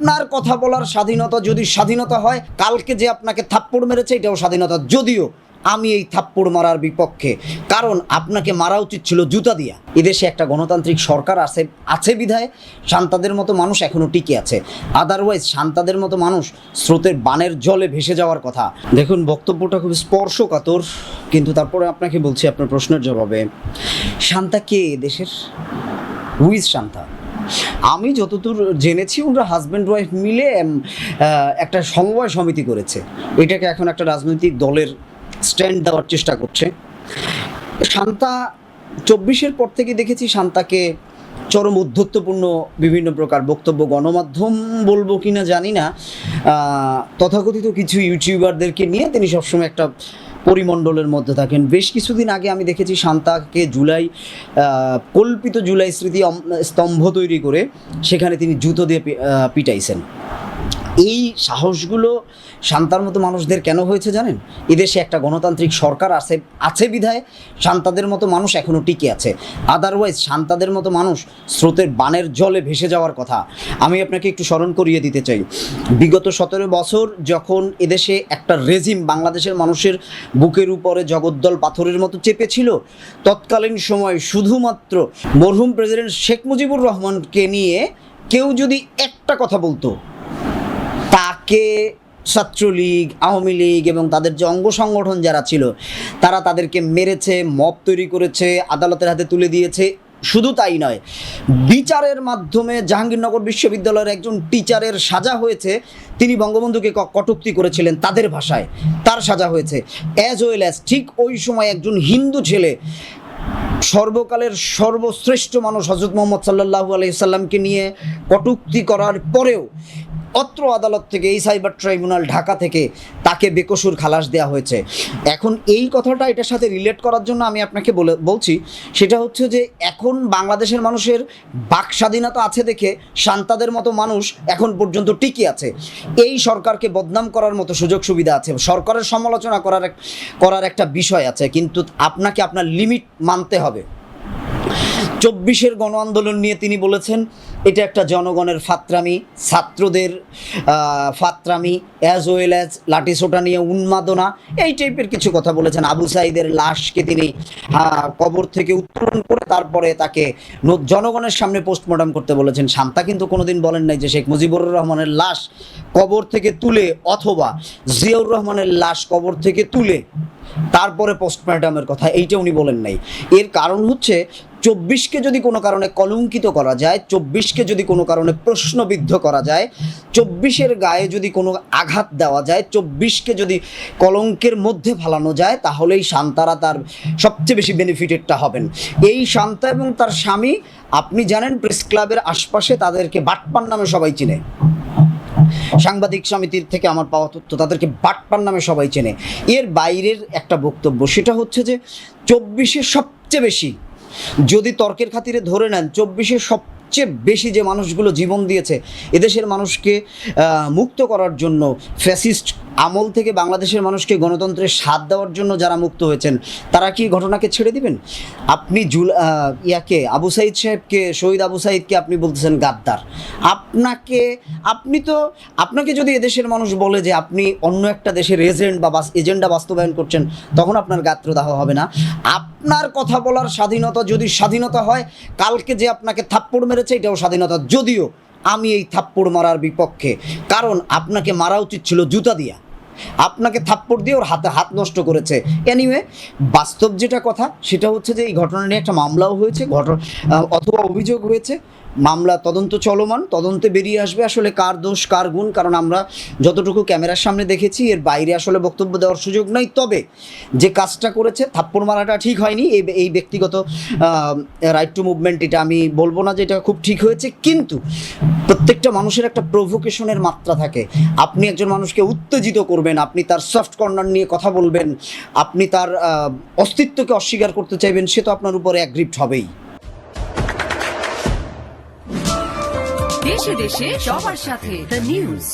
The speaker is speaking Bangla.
আপনার কথা বলার স্বাধীনতা যদি স্বাধীনতা হয়, কালকে যে আপনাকে থাপ্পড় মেরেছে এটাও স্বাধীনতা, যদিও আমি এই থাপ্পড় মারার বিপক্ষে, কারণ আপনাকে মারা উচিত ছিল জুতা দিয়া। এদেশে একটা গণতান্ত্রিক সরকার আছে বিধায় শান্তাদের মতো মানুষ এখনও টিকে আছে, আদারওয়াইজ শান্তাদের মতো মানুষ স্রোতের বানের জলে ভেসে যাওয়ার কথা। দেখুন, বক্তব্যটা খুব স্পর্শকাতর, কিন্তু তারপরে আপনাকে বলছি আপনার প্রশ্নের জবাবে, শান্তা কে দেশের? হুইজ শান্তা? আমি যতদূর জেনেছি ওরা হাজব্যান্ড ওয়াইফ মিলে একটা সমবায় সমিতি করেছে, এটাকে এখন একটা রাজনৈতিক দলের স্ট্যান্ড দেওয়ার চেষ্টা করছে। শান্তা 24-এর পর থেকে দেখেছি শান্তাকে চরম উদ্ধত্যপূর্ণ বিভিন্ন প্রকার বক্তব্য, গণমাধ্যম বলবো কি না জানি না, তথাকথিত কিছু ইউটিউবারদেরকে নিয়ে তিনি সবসময় একটা পরিমণ্ডলের মধ্যে থাকেন। বেশ কিছুদিন আগে আমি দেখেছি শান্তাকে কল্পিত জুলাই স্মৃতি স্তম্ভ তৈরি করে সেখানে তিনি জুতো দিয়ে পিটাইছেন। এই সাহসগুলো শান্তার মতো মানুষদের কেন হয়েছে জানেন? এদেশে একটা গণতান্ত্রিক সরকার আছে বিধায় শান্তাদের মতো মানুষ এখনও টিকে আছে, আদারওয়াইজ শান্তাদের মতো মানুষ স্রোতের বানের জলে ভেসে যাওয়ার কথা। আমি আপনাকে একটু স্মরণ করিয়ে দিতে চাই, বিগত 17 বছর যখন এদেশে একটা রেজিম বাংলাদেশের মানুষের বুকের উপরে জগদ্দল পাথরের মতো চেপেছিল, তৎকালীন সময় শুধুমাত্র মরহুম প্রেসিডেন্ট শেখ মুজিবুর রহমানকে নিয়ে কেউ যদি একটা কথা বলতো, তাকে ছাত্রলীগ, আওয়ামী লীগ এবং তাদের যে অঙ্গ সংগঠন যারা ছিল তারা তাদেরকে মেরেছে, মব তৈরি করেছে, আদালতের হাতে তুলে দিয়েছে। শুধু তাই নয়, বিচারের মাধ্যমে জাহাঙ্গীরনগর বিশ্ববিদ্যালয়ের একজন টিচারের সাজা হয়েছে, তিনি বঙ্গবন্ধুকে কটূক্তি করেছিলেন তাদের ভাষায়, তার সাজা হয়েছে। অ্যাজ ওয়েল অ্যাজ ঠিক ওই সময় একজন হিন্দু ছেলে, সর্বকালের সর্বশ্রেষ্ঠ মানুষ হযরত মুহাম্মদ সাল্লাল্লাহু আলাইহি সাল্লামকে নিয়ে কটূক্তি করার পরেও অত্র আদালত থেকে, এই সাইবার ট্রাইব্যুনাল ঢাকা থেকে তাকে বেকসুর খালাস দেওয়া হয়েছে। এখন এই কথাটা এটার সাথে রিলেট করার জন্য আমি আপনাকে বলছি, সেটা হচ্ছে যে এখন বাংলাদেশের মানুষের বাক স্বাধীনতা আছে দেখে শান্তাদের মতো মানুষ এখন পর্যন্ত টিকে আছে। এই সরকারকে বদনাম করার মতো সুযোগ সুবিধা আছে, সরকারের সমালোচনা করার একটা বিষয় আছে, কিন্তু আপনাকে আপনার লিমিট মানতে হবে। 24-এর গণ আন্দোলন নিয়ে তিনি বলেছেন এটা একটা জনগণের ফাত্রামি, ছাত্রদের ফাত্রামি, অ্যাজ ওয়েল অ্যাজ লাঠিসোঁটা নিয়ে উন্মাদনা, এই টাইপের কিছু কথা বলেছেন। আবু সাঈদের লাশকে তিনি কবর থেকে উত্তোলন করে তারপরে তাকে জনগণের সামনে পোস্টমর্টম করতে বলেছেন। শান্তা কিন্তু কোনোদিন বলেন নাই যে শেখ মুজিবুর রহমানের লাশ কবর থেকে তুলে অথবা জিয়াউর রহমানের লাশ কবর থেকে তুলে তারপরে পোস্টমর্টমের কথা, এইটা উনি বলেন নাই। এর কারণ হচ্ছে 24-কে যদি কোনো কারণে কলঙ্কিত করা যায়, 24-কে যদি কোনো কারণে প্রশ্নবিদ্ধ করা যায়, 24-এর গায়ে যদি কোনো আঘাত দেওয়া যায়, 24-কে যদি কলঙ্কের মধ্যে ফালানো যায়, তাহলেই শান্তারা তার সবচেয়ে বেশি বেনিফিটেডটা হবেন। এই শান্তা এবং তার স্বামী, আপনি জানেন প্রেস ক্লাবের আশপাশে তাদেরকে বাটপার নামে সবাই চিনে, সাংবাদিক সমিতির থেকে আমার পাওয়া তথ্য, তাদেরকে বাটপার নামে সবাই চেনে। এর বাইরের একটা বক্তব্য, সেটা হচ্ছে যে 24-এ সবচেয়ে বেশি, যদি তর্কের খাতিরে ধরে নেন, 24-এ সবচেয়ে বেশি যে মানুষগুলো জীবন দিয়েছে এদেশের মানুষকে মুক্ত করার জন্য, ফ্যাসিস্ট আমল থেকে বাংলাদেশের মানুষকে গণতন্ত্রের স্বাদ দেওয়ার জন্য যারা মুক্ত হয়েছেন, তারা কি ঘটনাকে ছেড়ে দিবেন? আপনি আবু সাঈদ সাহেবকে, শহীদ আবু সাঈদকে আপনি বলতেছেন গাদ্দার। আপনাকে যদি এদেশের মানুষ বলে যে আপনি অন্য একটা দেশের এজেন্ডা বাস্তবায়ন করছেন, তখন আপনার গাত্রদাহ হবে না? আপনার কথা বলার স্বাধীনতা যদি স্বাধীনতা হয়, কালকে যে আপনাকে থাপ্পড় মেরেছে এটাও স্বাধীনতা, যদিও আমি এই থাপ্পড় মারার বিপক্ষে, কারণ আপনাকে মারা উচিত ছিল জুতা দিয়া। আপনাকে থাপ্পড় দিয়ে ওর হাত নষ্ট করেছে। এনিওয়ে, বাস্তব যেটা কথা সেটা হচ্ছে যে এই ঘটনা নিয়ে একটা মামলাও হয়েছে, অথবা অভিযোগ হয়েছে, মামলা তদন্ত চলমান, তদন্তে বেরিয়ে আসবে আসলে কার দোষ কার গুণ। কারণ আমরা যতটুকু ক্যামেরার সামনে দেখেছি এর বাইরে আসলে বক্তব্য দেওয়ার সুযোগ নাই। তবে যে কাজটা করেছে, থাপ্পড় মারাটা ঠিক হয়নি, এই ব্যক্তিগত রাইট টু মুভমেন্ট, এটা আমি বলবো না যে এটা খুব ঠিক হয়েছে, কিন্তু প্রত্যেকটা মানুষের একটা প্রভোকেশনের মাত্রা থাকে। আপনি একজন মানুষকে উত্তেজিত করবেন, আপনি তার সফট কর্নার নিয়ে কথা বলবেন, আপনি তার অস্তিত্বকে অস্বীকার করতে চাইবেন, সে তো আপনার উপরে অ্যাগ্রিভড হবেই। দেশে দেশে সবার সাথে দ্য নিউজ।